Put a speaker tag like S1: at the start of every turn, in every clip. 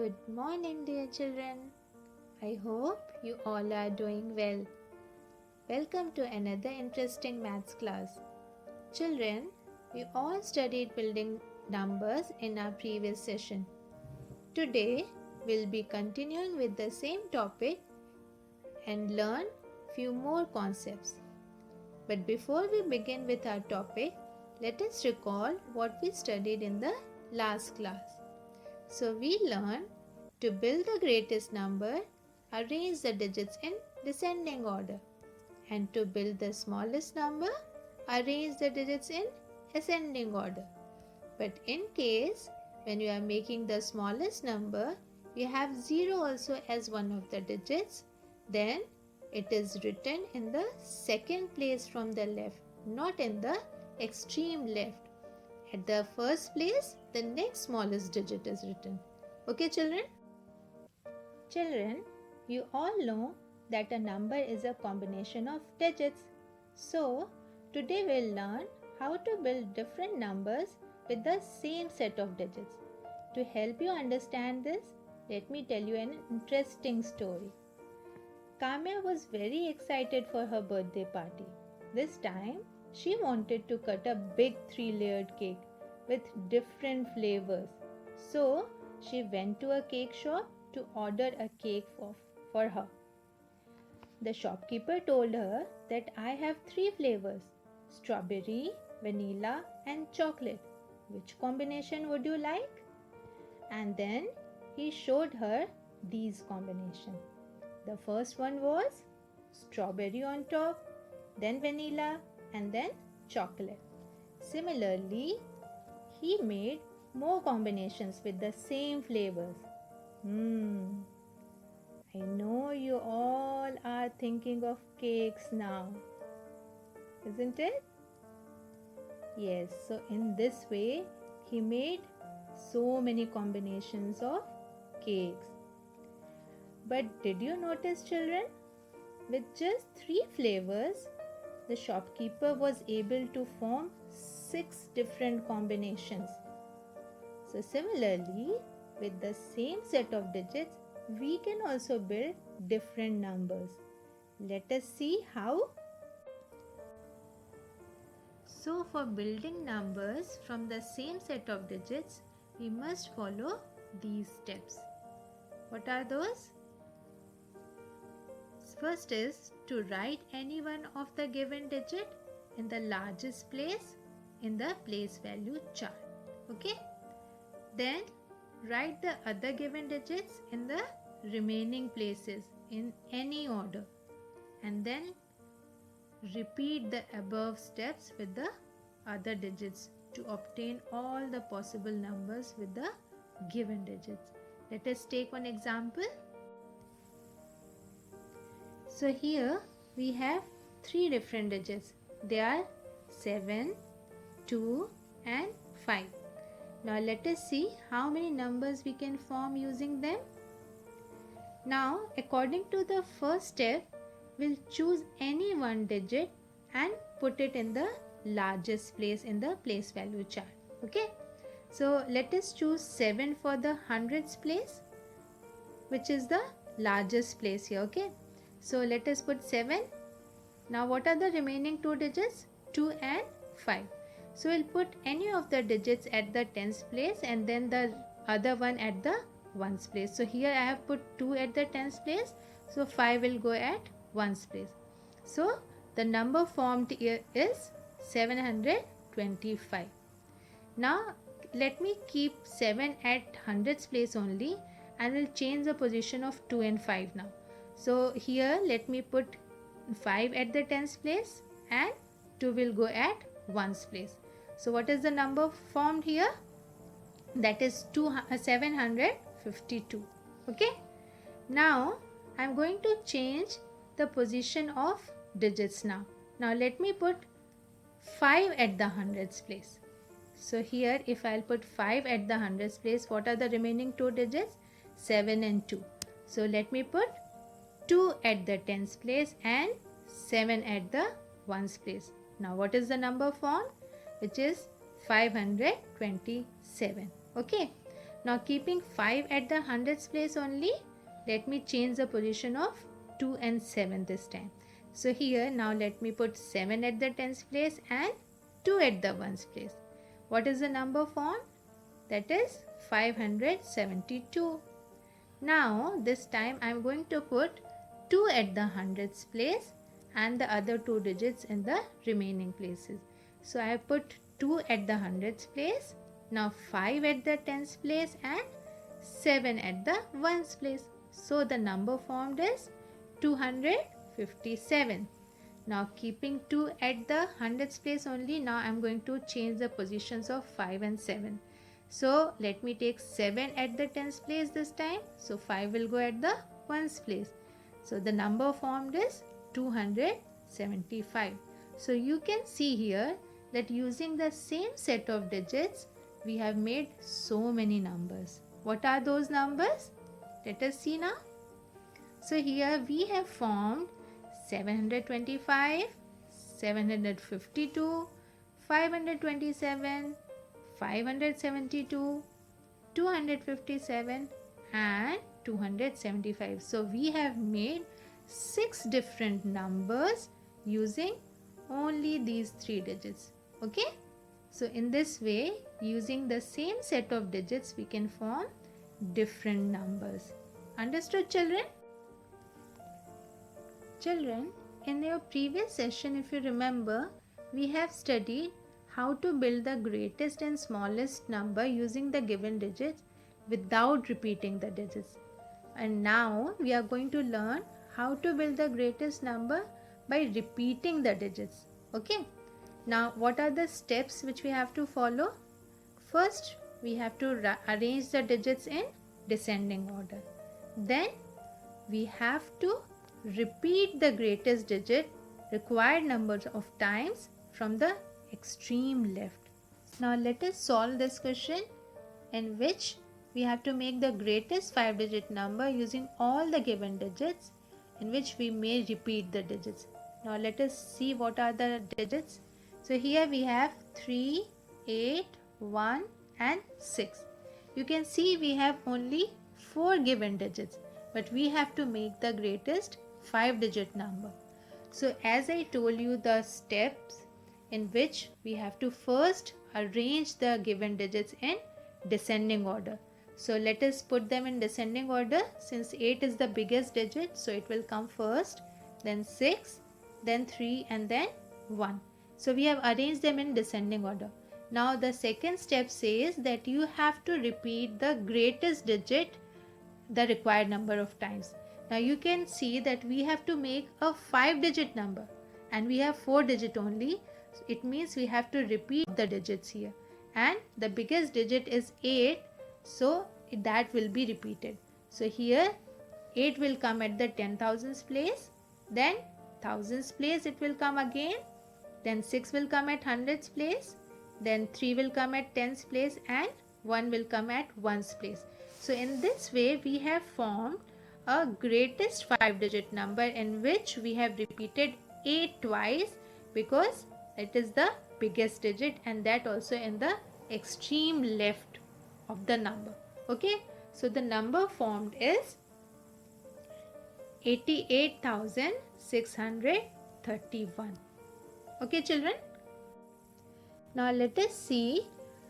S1: Good morning, dear children. I hope you all are doing well. Welcome to another interesting maths class. Children, we all studied building numbers in our previous session. Today, we'll be continuing with the same topic and learn few more concepts. But before we begin with our topic, let us recall what we studied in the last class. So we learned to build the greatest number, arrange the digits in descending order. And to build the smallest number, arrange the digits in ascending order. But in case when you are making the smallest number, you have 0 also as one of the digits, then it is written in the second place from the left, not in the extreme left. At the first place, the next smallest digit is written. Okay, children? Children, you all know that a number is a combination of digits. So, today we'll learn how to build different numbers with the same set of digits. To help you understand this, let me tell you an interesting story. Kamya was very excited for her birthday party. This time, she wanted to cut a big 3-layered cake with different flavors. So, she went to a cake shop to order a cake for her. The shopkeeper told her that I have 3 flavors: strawberry, vanilla, and chocolate. Which combination would you like? And then he showed her these combinations. The first one was strawberry on top, then vanilla, and then chocolate. Similarly, he made more combinations with the same flavors. I know you all are thinking of cakes now, isn't it? Yes, so in this way, he made so many combinations of cakes. But did you notice, children? With just 3 flavors, the shopkeeper was able to form 6 different combinations. So similarly, with the same set of digits, we can also build different numbers. Let us see how. So for building numbers from the same set of digits, we must follow these steps. What are those? First is to write any one of the given digit in the largest place in the place value chart. Okay? Then write the other given digits in the remaining places in any order. And then repeat the above steps with the other digits to obtain all the possible numbers with the given digits. Let us take one example. So here we have 3 different digits. They are 7, 2 and 5. Now let us see how many numbers we can form using them. Now according to the first step, we'll choose any one digit and put it in the largest place in the place value chart. Okay. So let us choose 7 for the hundreds place, which is the largest place here. Okay. So let us put 7. Now what are the remaining 2 digits? 2 and 5. So we'll put any of the digits at the tens place and then the other one at the ones place. So here I have put 2 at the tens place. So 5 will go at ones place. So the number formed here is 725. Now let me keep 7 at hundreds place only and will change the position of 2 and 5 now. So here let me put 5 at the tens place and 2 will go at ones place. So what is the number formed here? That is 752. Okay. Now I am going to change the position of digits now. Now let me put 5 at the hundreds place. So here if I'll put 5 at the hundreds place, what are the remaining 2 digits? 7 and 2. So let me put 2 at the tens place and 7 at the ones place. Now what is the number formed? Which is 527. Okay. Now keeping 5 at the hundreds place only, let me change the position of 2 and 7 this time. So here now let me put 7 at the tens place and 2 at the ones place. What is the number formed? That is 572. Now this time I am going to put 2 at the hundreds place and the other 2 digits in the remaining places. So I have put 2 at the hundreds place, now 5 at the tens place and 7 at the ones place. So the number formed is 257. Now keeping 2 at the hundreds place only, now I am going to change the positions of 5 and 7. So let me take 7 at the tens place this time. So 5 will go at the ones place. So the number formed is 275. So you can see here that using the same set of digits, we have made so many numbers. What are those numbers? Let us see now. So here we have formed 725, 752, 527, 572, 257 and 275. So we have made 6 different numbers using only these 3 digits. Okay? So in this way, using the same set of digits, we can form different numbers. Understood, children? Children, in your previous session, if you remember, we have studied how to build the greatest and smallest number using the given digits without repeating the digits. And now we are going to learn how to build the greatest number by repeating the digits. Okay? Now, what are the steps which we have to follow? First, we have to arrange the digits in descending order. Then, we have to repeat the greatest digit required numbers of times from the extreme left. Now let us solve this question in which we have to make the greatest 5-digit number using all the given digits, in which we may repeat the digits. Now let us see what are the digits. So here we have 3, 8, 1 and 6. You can see we have only 4 given digits, but we have to make the greatest 5-digit number. So as I told you, the steps in which we have to first arrange the given digits in descending order. So let us put them in descending order. Since 8 is the biggest digit, so it will come first, then 6, then 3 and then 1. So we have arranged them in descending order. Now the second step says that you have to repeat the greatest digit the required number of times. Now you can see that we have to make a 5-digit number and we have 4 digit only. It means we have to repeat the digits here, and the biggest digit is 8, so that will be repeated. So here 8 will come at the 10,000s place, then thousands place it will come again, then 6 will come at hundreds place, then 3 will come at tens place and 1 will come at ones place. So in this way we have formed a greatest 5-digit number in which we have repeated 8 twice, because it is the biggest digit and that also in the extreme left of the number. Okay, so the number formed is 88,631. Okay children, now let us see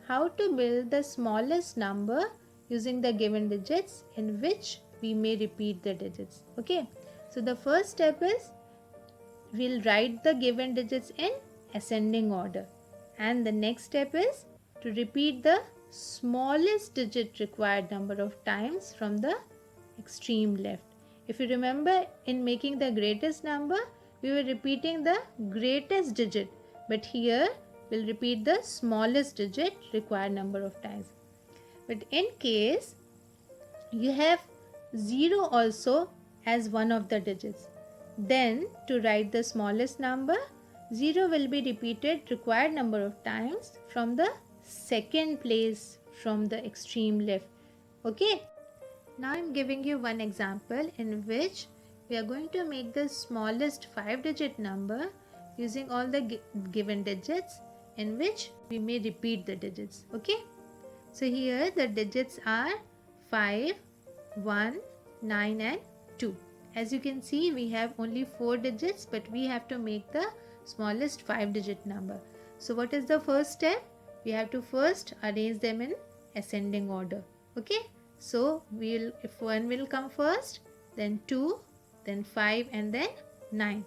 S1: how to build the smallest number using the given digits in which we may repeat the digits. Okay, so the first step is we'll write the given digits in ascending order, and the next step is to repeat the smallest digit required number of times from the extreme left. If you remember, in making the greatest number we were repeating the greatest digit, but here we'll repeat the smallest digit required number of times. But in case you have 0 also as one of the digits, then to write the smallest number, 0 will be repeated required number of times from the second place from the extreme left. Okay, now I am giving you one example in which we are going to make the smallest 5-digit number using all the given digits in which we may repeat the digits. Okay, So here the digits are 5, 1, 9 and 2. As you can see, we have only 4 digits, but we have to make the smallest 5-digit number. So what is the first step? We have to first arrange them in ascending order. Okay? So if 1 will come first, then 2, then 5 and then 9.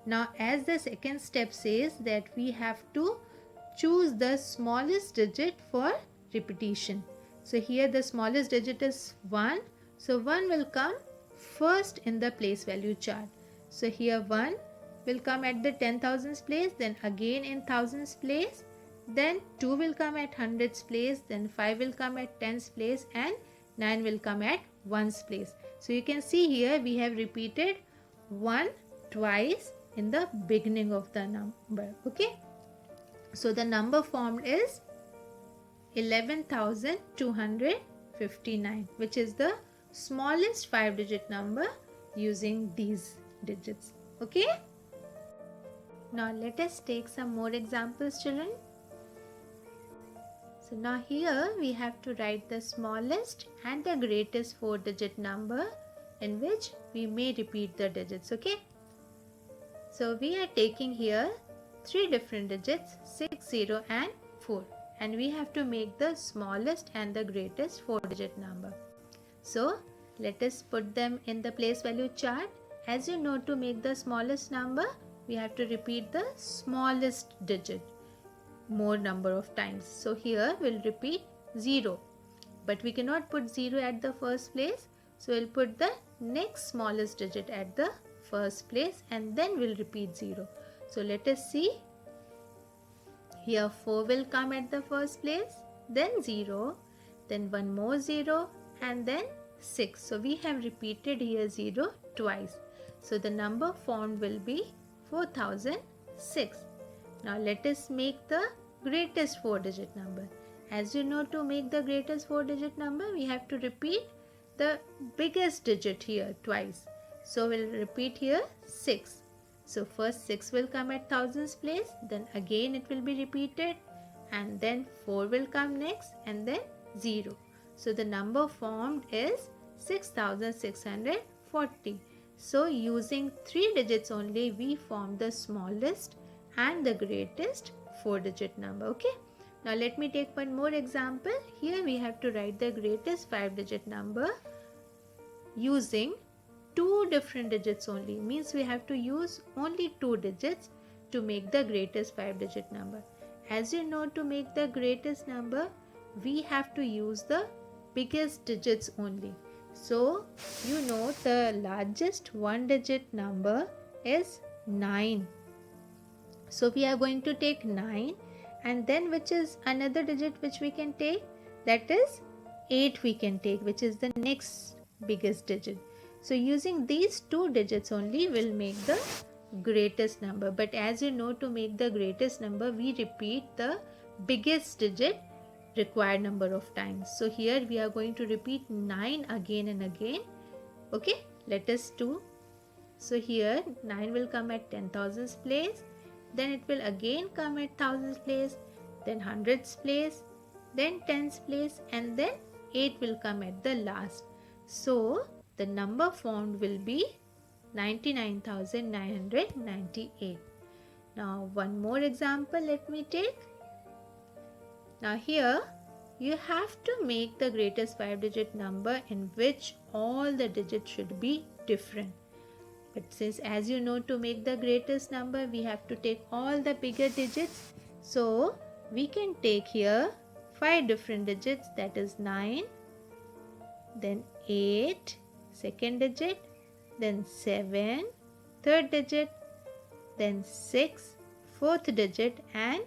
S1: Now as the second step says that we have to choose the smallest digit for repetition. So here the smallest digit is 1. So 1 will come first in the place value chart. So here 1 will come at the 10,000s place, then again in thousands place, then 2 will come at hundreds place, then 5 will come at tens place and 9 will come at ones place. So you can see here we have repeated 1 twice in the beginning of the number. Okay. So the number formed is 11,259, which is the smallest 5-digit number using these digits. Okay. Now let us take some more examples, children. So now here we have to write the smallest and the greatest 4-digit number in which we may repeat the digits. Okay. So we are taking here 3 different digits, 6, 0 and 4, and we have to make the smallest and the greatest 4-digit number. So let us put them in the place value chart. As you know, to make the smallest number, we have to repeat the smallest digit more number of times. So here we'll repeat 0, but we cannot put 0 at the first place. So we'll put the next smallest digit at the first place and then we'll repeat 0. So let us see. Here 4 will come at the first place, then 0, then one more 0 and then 6. So we have repeated here 0 twice. So the number formed will be 4006. Now let us make the greatest 4-digit number. As you know, to make the greatest 4-digit number, we have to repeat the biggest digit here twice. So we'll repeat here 6. So first 6 will come at thousands place, then again it will be repeated, and then 4 will come next and then 0. So the number formed is 6,640. So using 3 digits only, we form the smallest and the greatest 4-digit number. Okay. Now let me take one more example. Here we have to write the greatest 5-digit number using 2 different digits only. Means we have to use only 2 digits to make the greatest 5-digit number. As you know, to make the greatest number, we have to use the biggest digits only. So you know the largest 1-digit number is 9. So we are going to take 9, and then which is another digit which we can take, that is 8 we can take, which is the next biggest digit. So using these 2 digits only will make the greatest number. But as you know, to make the greatest number, we repeat the biggest digit required number of times. So here we are going to repeat 9 again and again. Okay, let us do. So here 9 will come at 10,000s place, then it will again come at thousands place, then hundreds place, then tens place, and then 8 will come at the last. So the number formed will be 99,998. Now one more example let me take. Now here you have to make the greatest 5-digit number in which all the digits should be different. But since, as you know, to make the greatest number, we have to take all the bigger digits. So we can take here 5 different digits, that is 9, then 8, second digit, then 7, third digit, then 6, fourth digit, and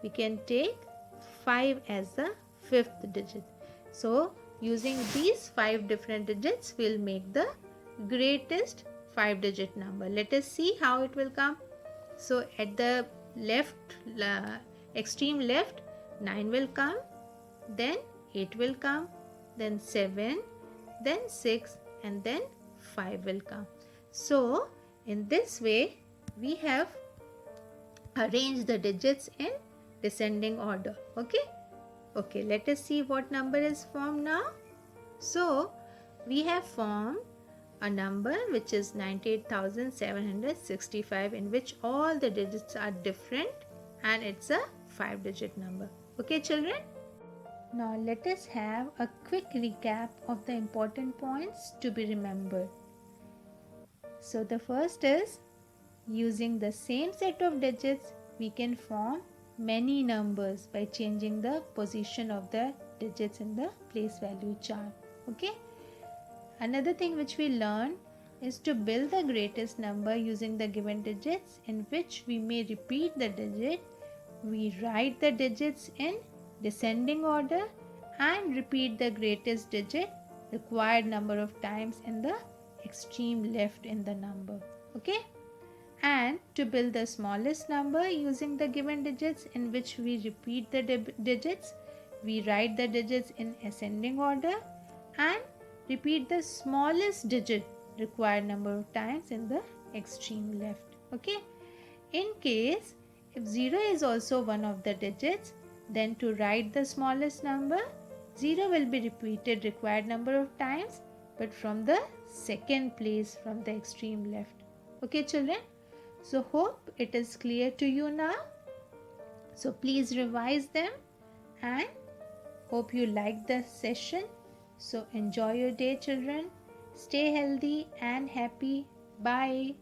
S1: we can take 5 as the 5th digit. So using these 5 different digits, we'll make the greatest 5-digit number. Let us see how it will come. So at the left, extreme left, 9 will come, then 8 will come, then 7, then 6, and then 5 will come. So in this way, we have arranged the digits in descending order. Okay. Okay, let us see what number is formed now. So, we have formed a number which is 98,765, in which all the digits are different and it's a 5-digit number. Okay, children? Now, let us have a quick recap of the important points to be remembered. So, the first is, using the same set of digits, we can form many numbers by changing the position of the digits in the place value chart. Okay. Another thing which we learned is to build the greatest number using the given digits, in which we may repeat the digit. We write the digits in descending order and repeat the greatest digit required number of times in the extreme left in the number. Okay. And to build the smallest number using the given digits, in which we repeat the digits, we write the digits in ascending order and repeat the smallest digit required number of times in the extreme left. Okay. In case if 0 is also one of the digits, then to write the smallest number, 0 will be repeated required number of times, but from the second place from the extreme left. Okay, children? So hope it is clear to you now. So please revise them and hope you liked the session. So enjoy your day, children. Stay healthy and happy. Bye.